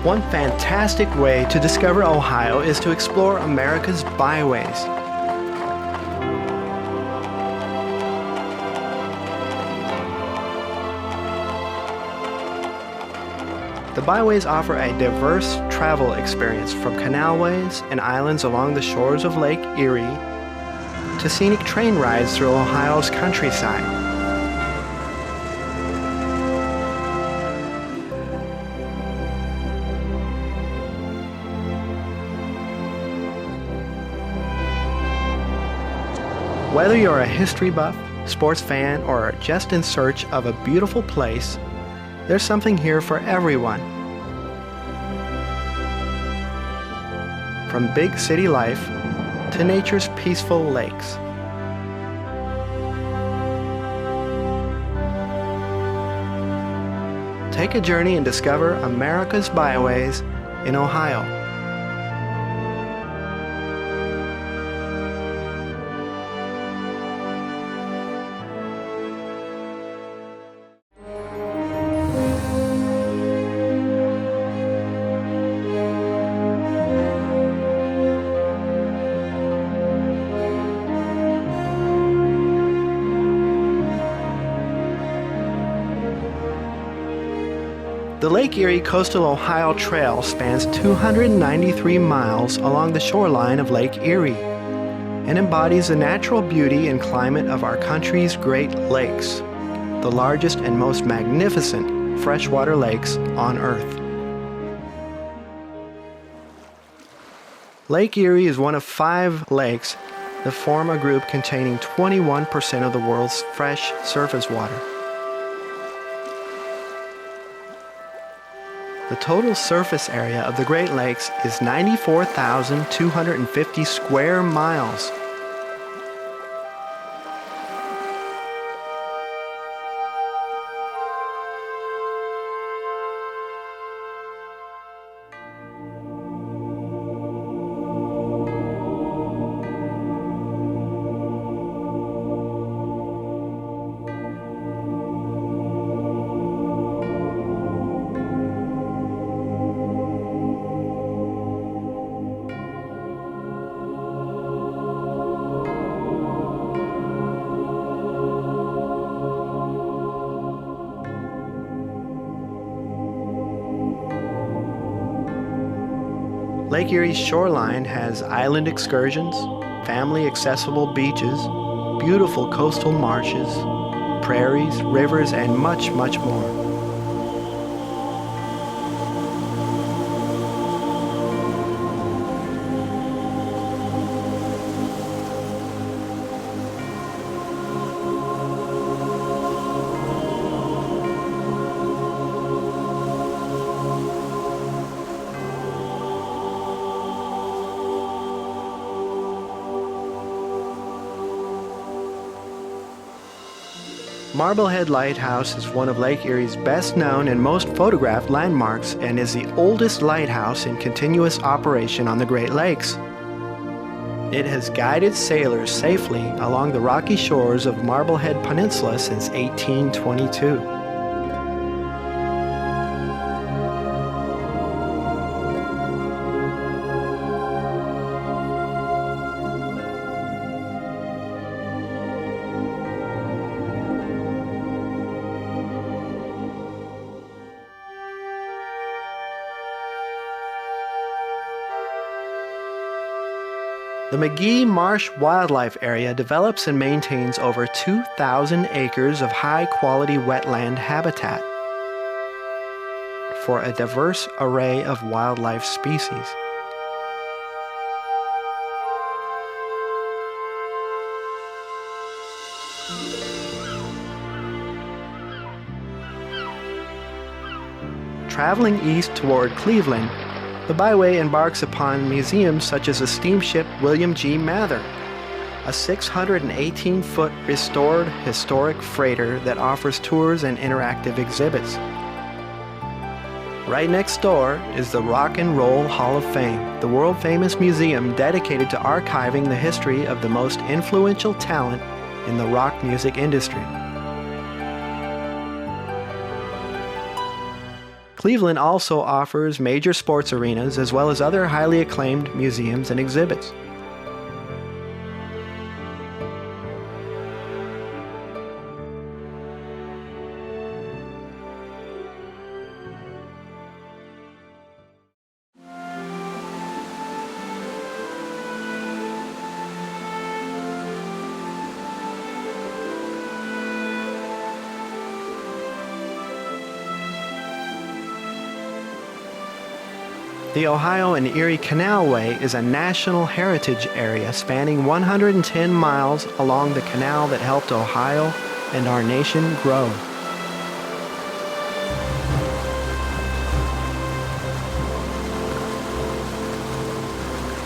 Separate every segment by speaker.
Speaker 1: One fantastic way to discover Ohio is to explore America's byways. The byways offer a diverse travel experience from canalways and islands along the shores of Lake Erie to scenic train rides through Ohio's countryside. Whether you're a history buff, sports fan, or just in search of a beautiful place, there's something here for everyone. From big city life to nature's peaceful lakes. Take a journey and discover America's byways in Ohio. The Lake Erie Coastal Ohio Trail spans 293 miles along the shoreline of Lake Erie and embodies the natural beauty and climate of our country's Great Lakes, the largest and most magnificent freshwater lakes on Earth. Lake Erie is one of 5 lakes that form a group containing 21% of the world's fresh surface water. The total surface area of the Great Lakes is 94,250 square miles. Lake Erie's shoreline has island excursions, family-accessible beaches, beautiful coastal marshes, prairies, rivers, and much, much more. Marblehead Lighthouse is one of Lake Erie's best known and most photographed landmarks and is the oldest lighthouse in continuous operation on the Great Lakes. It has guided sailors safely along the rocky shores of Marblehead Peninsula since 1822. The McGee Marsh Wildlife Area develops and maintains over 2,000 acres of high-quality wetland habitat for a diverse array of wildlife species. Traveling east toward Cleveland, the byway embarks upon museums such as the steamship William G. Mather, a 618-foot restored historic freighter that offers tours and interactive exhibits. Right next door is the Rock and Roll Hall of Fame, the world-famous museum dedicated to archiving the history of the most influential talent in the rock music industry. Cleveland also offers major sports arenas as well as other highly acclaimed museums and exhibits. The Ohio and Erie Canalway is a national heritage area spanning 110 miles along the canal that helped Ohio and our nation grow.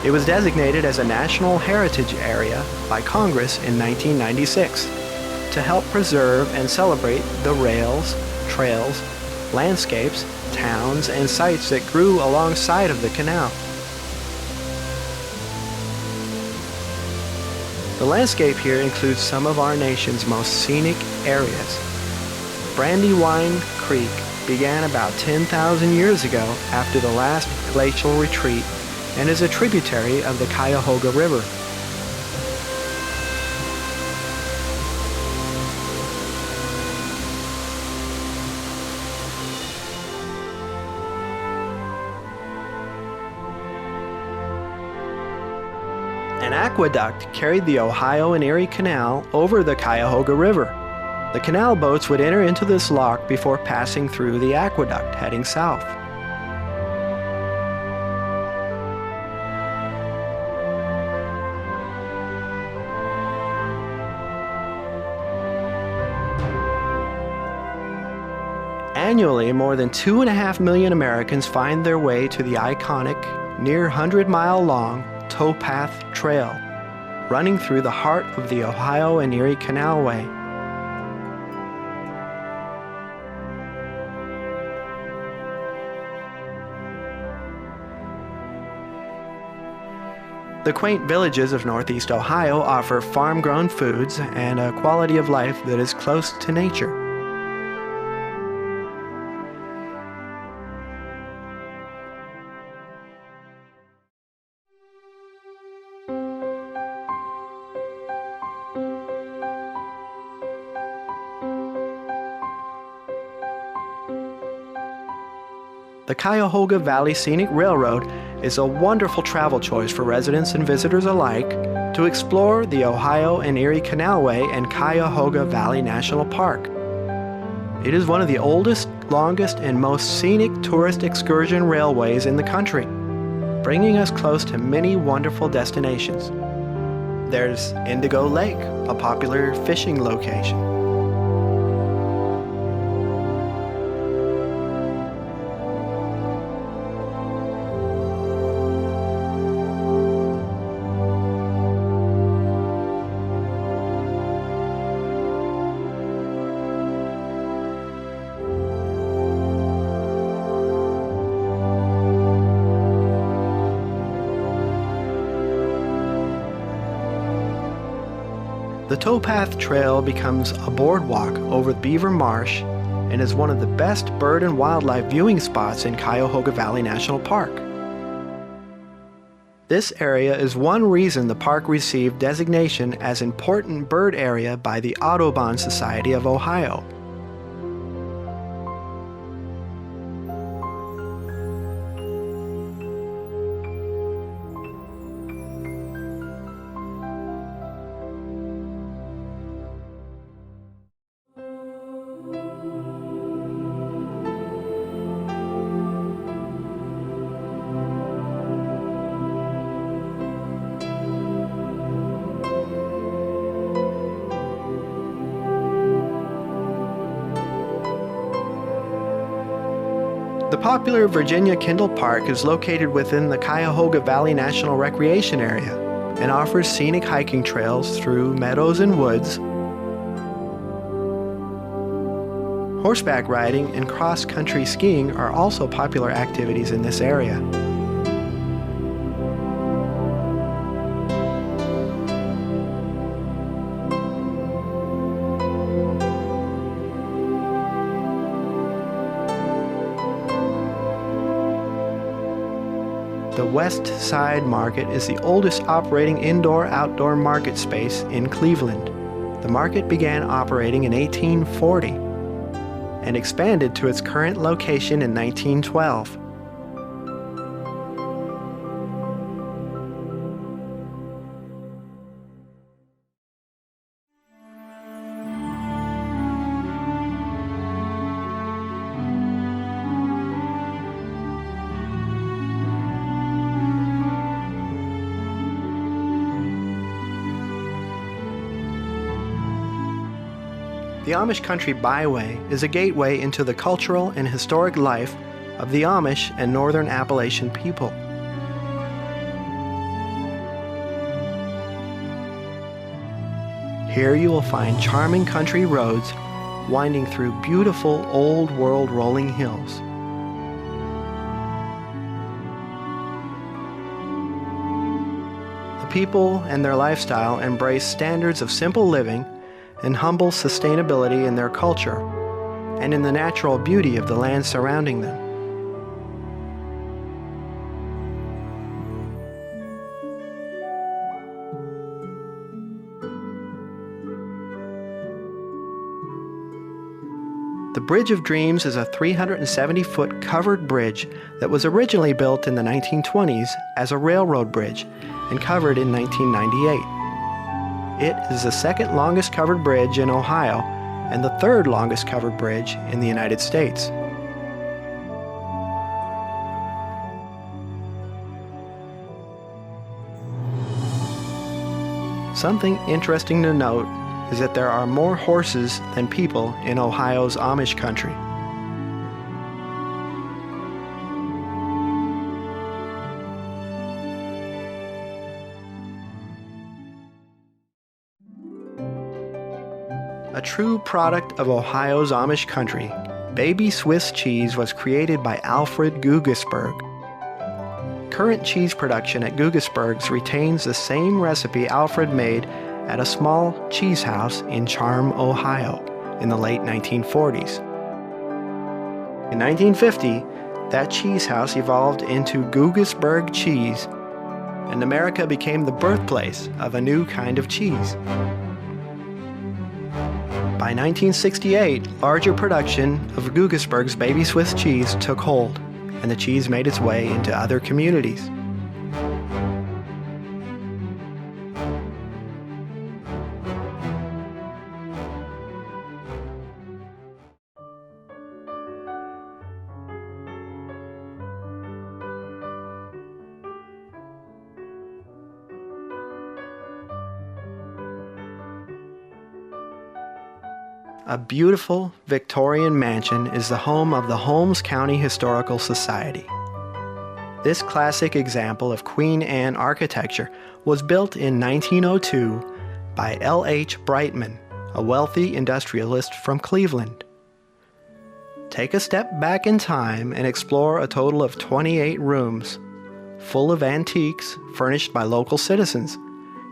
Speaker 1: It was designated as a national heritage area by Congress in 1996 to help preserve and celebrate the rails, trails, landscapes, towns, and sites that grew alongside of the canal. The landscape here includes some of our nation's most scenic areas. Brandywine Creek began about 10,000 years ago after the last glacial retreat and is a tributary of the Cuyahoga River. An aqueduct carried the Ohio and Erie Canal over the Cuyahoga River. The canal boats would enter into this lock before passing through the aqueduct heading south. Annually, more than 2.5 million Americans find their way to the iconic, near 100-mile-long towpath trail, running through the heart of the Ohio and Erie Canalway. The quaint villages of Northeast Ohio offer farm-grown foods and a quality of life that is close to nature. The Cuyahoga Valley Scenic Railroad is a wonderful travel choice for residents and visitors alike to explore the Ohio and Erie Canalway and Cuyahoga Valley National Park. It is one of the oldest, longest, and most scenic tourist excursion railways in the country, bringing us close to many wonderful destinations. There's Indigo Lake, a popular fishing location. The towpath trail becomes a boardwalk over Beaver Marsh and is one of the best bird and wildlife viewing spots in Cuyahoga Valley National Park. This area is one reason the park received designation as Important Bird Area by the Audubon Society of Ohio. The popular Virginia Kendall Park is located within the Cuyahoga Valley National Recreation Area and offers scenic hiking trails through meadows and woods. Horseback riding and cross-country skiing are also popular activities in this area. The West Side Market is the oldest operating indoor-outdoor market space in Cleveland. The market began operating in 1840 and expanded to its current location in 1912. The Amish Country Byway is a gateway into the cultural and historic life of the Amish and Northern Appalachian people. Here you will find charming country roads winding through beautiful old world rolling hills. The people and their lifestyle embrace standards of simple living and humble sustainability in their culture and in the natural beauty of the land surrounding them. The Bridge of Dreams is a 370-foot covered bridge that was originally built in the 1920s as a railroad bridge and covered in 1998. It is the second longest covered bridge in Ohio and the third longest covered bridge in the United States. Something interesting to note is that there are more horses than people in Ohio's Amish country. A true product of Ohio's Amish country, baby Swiss cheese was created by Alfred Gugesberg. Current cheese production at Gugesberg's retains the same recipe Alfred made at a small cheese house in Charm, Ohio, in the late 1940s. In 1950, that cheese house evolved into Gugesberg cheese, and America became the birthplace of a new kind of cheese. By 1968, larger production of Gugesberg's baby Swiss cheese took hold, and the cheese made its way into other communities. A beautiful Victorian mansion is the home of the Holmes County Historical Society. This classic example of Queen Anne architecture was built in 1902 by L.H. Brightman, a wealthy industrialist from Cleveland. Take a step back in time and explore a total of 28 rooms, full of antiques furnished by local citizens,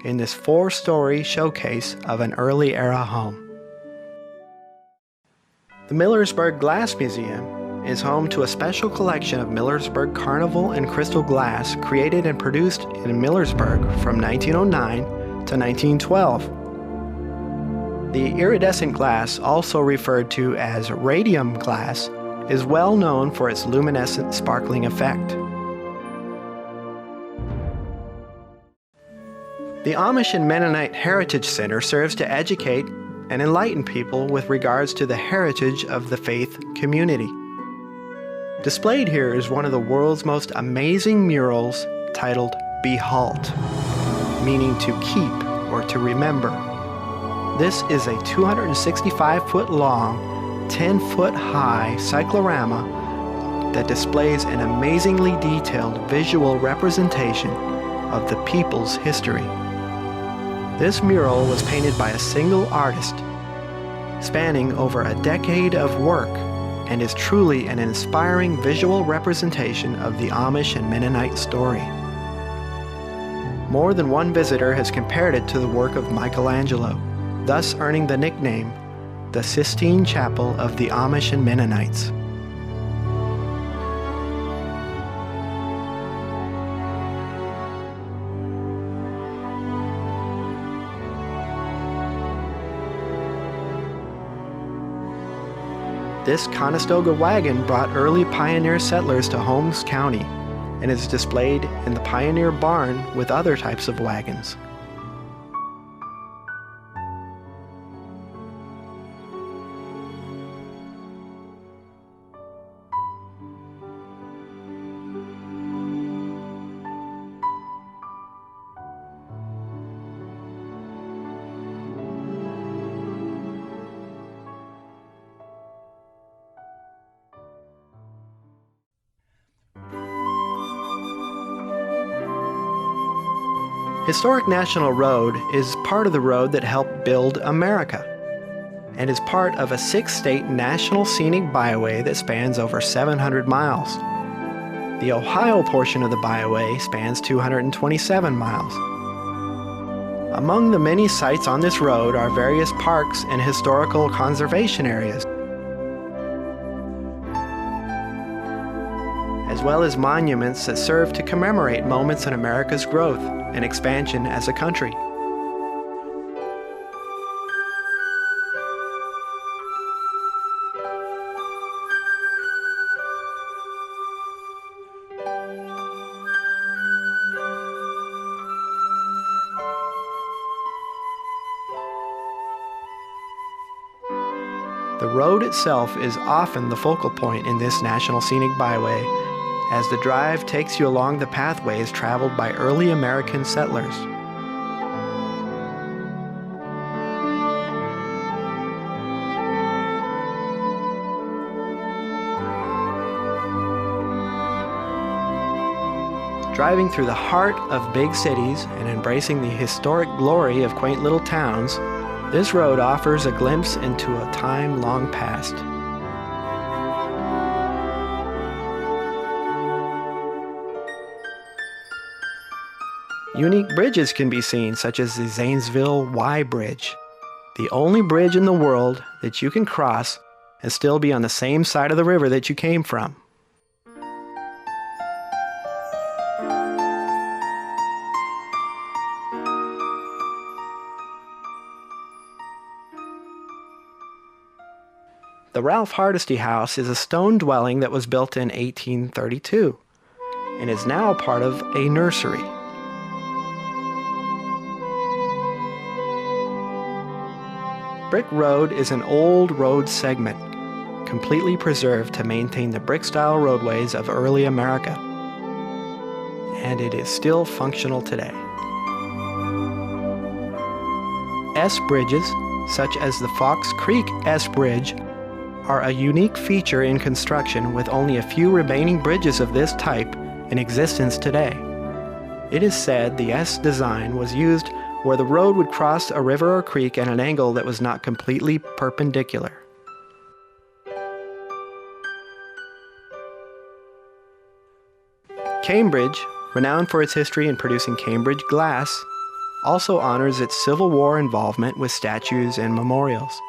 Speaker 1: in this 4-story showcase of an early era home. The Millersburg Glass Museum is home to a special collection of Millersburg Carnival and crystal glass created and produced in Millersburg from 1909 to 1912. The iridescent glass, also referred to as radium glass, is well known for its luminescent sparkling effect. The Amish and Mennonite Heritage Center serves to educate and enlighten people with regards to the heritage of the faith community. Displayed here is one of the world's most amazing murals titled Behalt, meaning to keep or to remember. This is a 265-foot long, 10-foot high cyclorama that displays an amazingly detailed visual representation of the people's history. This mural was painted by a single artist, spanning over a decade of work, and is truly an inspiring visual representation of the Amish and Mennonite story. More than one visitor has compared it to the work of Michelangelo, thus earning the nickname, the Sistine Chapel of the Amish and Mennonites. This Conestoga wagon brought early pioneer settlers to Holmes County and is displayed in the Pioneer Barn with other types of wagons. Historic National Road is part of the road that helped build America and is part of a 6-state National Scenic Byway that spans over 700 miles. The Ohio portion of the byway spans 227 miles. Among the many sites on this road are various parks and historical conservation areas, as well as monuments that serve to commemorate moments in America's growth and expansion as a country. The road itself is often the focal point in this National Scenic Byway, as the drive takes you along the pathways traveled by early American settlers. Driving through the heart of big cities and embracing the historic glory of quaint little towns, this road offers a glimpse into a time long past. Unique bridges can be seen, such as the Zanesville Y Bridge, the only bridge in the world that you can cross and still be on the same side of the river that you came from. The Ralph Hardesty House is a stone dwelling that was built in 1832 and is now part of a nursery. Brick Road is an old road segment, completely preserved to maintain the brick-style roadways of early America, and it is still functional today. S-bridges, such as the Fox Creek S-Bridge, are a unique feature in construction, with only a few remaining bridges of this type in existence today. It is said the S design was used where the road would cross a river or creek at an angle that was not completely perpendicular. Cambridge, renowned for its history in producing Cambridge glass, also honors its Civil War involvement with statues and memorials.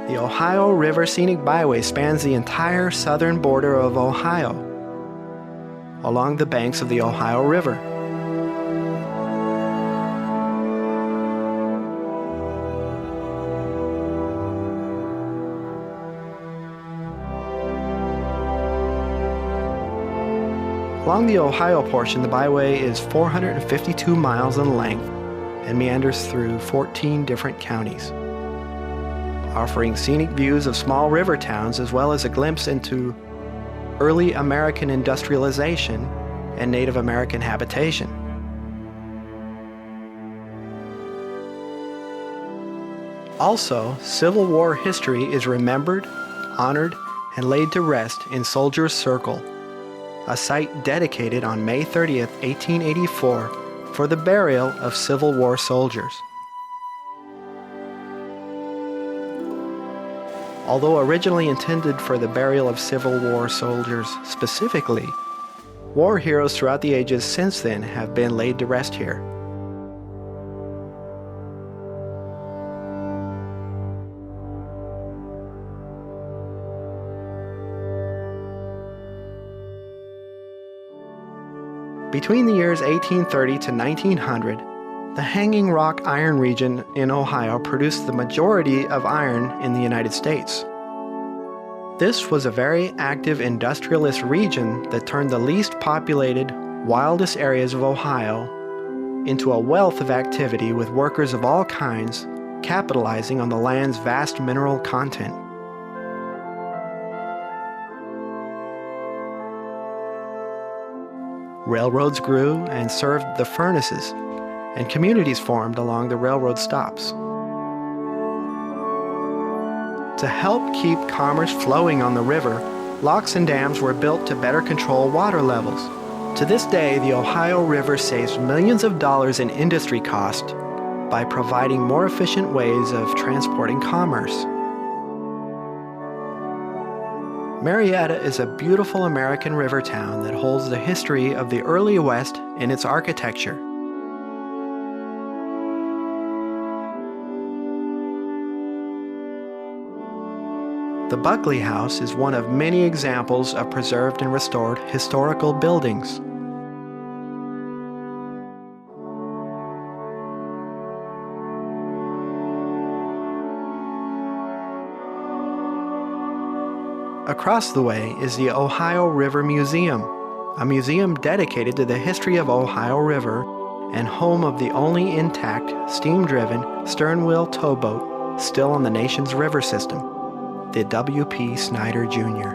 Speaker 1: The Ohio River Scenic Byway spans the entire southern border of Ohio, along the banks of the Ohio River. Along the Ohio portion, the byway is 452 miles in length and meanders through 14 different counties, offering scenic views of small river towns as well as a glimpse into early American industrialization and Native American habitation. Also, Civil War history is remembered, honored, and laid to rest in Soldiers' Circle, a site dedicated on May 30th, 1884 for the burial of Civil War soldiers. Although originally intended for the burial of Civil War soldiers specifically, war heroes throughout the ages since then have been laid to rest here. Between the years 1830 to 1900, the Hanging Rock Iron Region in Ohio produced the majority of iron in the United States. This was a very active industrialist region that turned the least populated, wildest areas of Ohio into a wealth of activity with workers of all kinds capitalizing on the land's vast mineral content. Railroads grew and served the furnaces, and communities formed along the railroad stops. To help keep commerce flowing on the river, locks and dams were built to better control water levels. To this day, the Ohio River saves millions of dollars in industry cost by providing more efficient ways of transporting commerce. Marietta is a beautiful American river town that holds the history of the early West in its architecture. The Buckley House is one of many examples of preserved and restored historical buildings. Across the way is the Ohio River Museum, a museum dedicated to the history of Ohio River and home of the only intact, steam-driven, stern-wheel towboat still on the nation's river system, the W.P. Snyder Jr.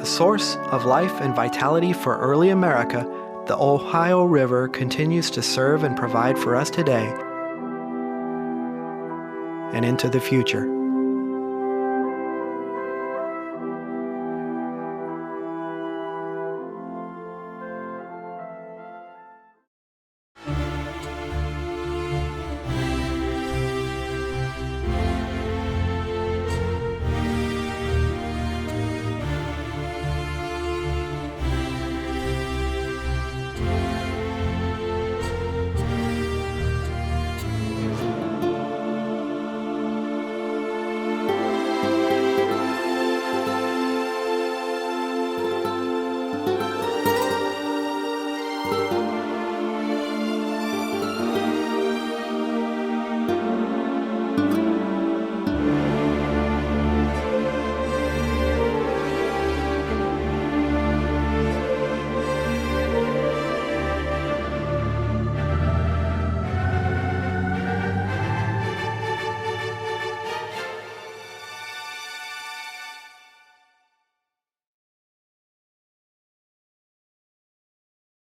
Speaker 1: A source of life and vitality for early America, the Ohio River continues to serve and provide for us today and into the future.